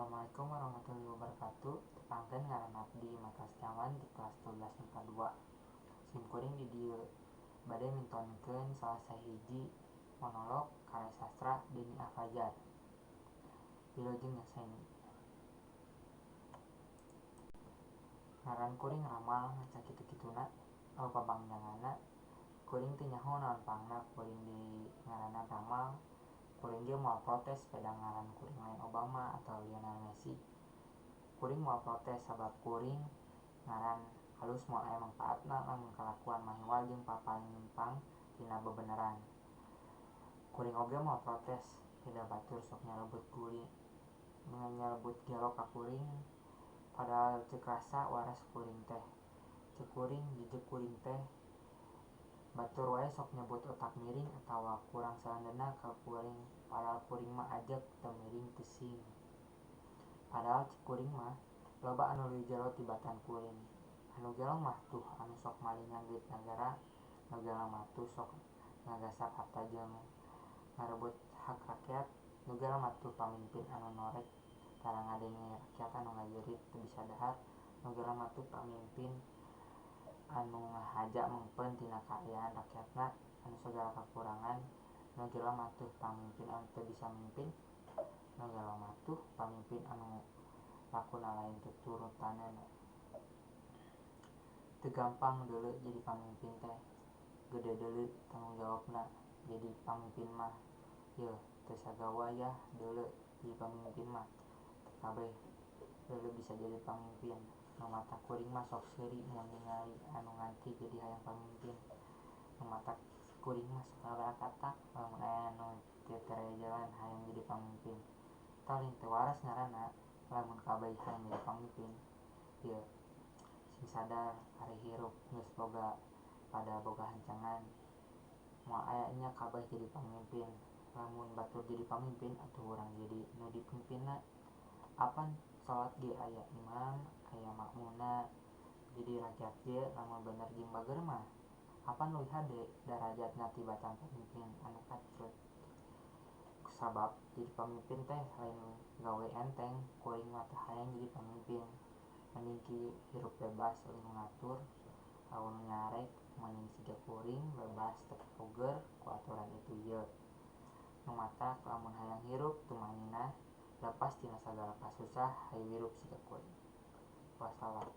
Assalamualaikum warahmatullahi wabarakatuh. Tepangkeun ngaran abdi Maka Setiawan di kelas 12 MIPA 2. Simkuring di dieu bade mintonkeun salah sahiji monolog karya sastra Denny Al-Fajar. Wilujeng nyakseni. Ngaran kuring ramal ngaca kitu-kituna pabangjanganna. Kuring teu nyaho naon pangna kuring di ngaranan ramal. Kuring ge moal protes peda ngaran kuring lain Obama atau Lionel Messi. Kuring moal protes sabab kuring ngaran halus moal aya mangpaatna lamun kalakuan mahiwal jeung papaling nyimpang tina bebeneran. Kuring oge moal protes peda batur sok nyalebut gelo ka kuring padahal ceuk rasa waras kuring teh. Ceuk kuring jejeg kuring teh batur wae sok nyebut otak miring atawa kurang salandeuna ka kuring padahal kuring mah ajeg teu miring teu sing. Padahal cek kuring mah loba anu leuwih gelo tibatan kuring. Anu gelo mah tuh anu sok malingan duit nagara, nu gelo mah tuh sok ngagasap harta jeung ngarebut hak rakyat, nu gelo mah tuh pamimpin anu norek tara ngadenge rakyat anu ngajerit teu bisa dahar, nu gelo mah tuh pamimpin anu ngahaja mengpeun tina kaayaan rakyatna anu sagala kakurangan, nu gelo mah tuh pamimpin anu teu bisa mimpin, nu gelo mah tuh pamimpin anu lakuna lain tuturutanana. Teu gampang deuleu jadi pamimpin teh, gede deuleu tanggung jawabna. Jadi pamimpin mah yeuh teu sagawa yah deuleu jadi pamimpin mah teu kabeh deuleu bisa jadi pamimpin. Nu mata kuring mah sok seuri mun ningali anu ngantri jadi hayang pamimpin. Nu mata kuring mah sok ngabarakat lamun aya anu teu tere jalan hayang jadi pamimpin. Paling teu waras ngaranna lamun kabeh hayang jadi pamimpin. Ieu sing sadar ari hirup geus pada boga hancangan moal aya nya kabeh jadi pamimpin. Lamun batur jadi pamimpin atuh urang jadi nu dipimpinna. Apan salat ge aya imam, aya makmumna. Jadi rakyat ge lamun bener jeung bager mah apan leuwih hade darajatna tibatan pamimpin anu kacrut. Sabab jadi pamimpin teh lain gawe enteng. Kuring mah teu hayang jadi pamimpin. Mending hirup bebas leuwih nu ngatur, lamun nyarek mending siga kuring bebas teu kapuger ku aturan itu ieu. Nu matak lamun hayang hirup tumanina lepas tina sagala kasusah hayu hirup siga kuring. Wassalam.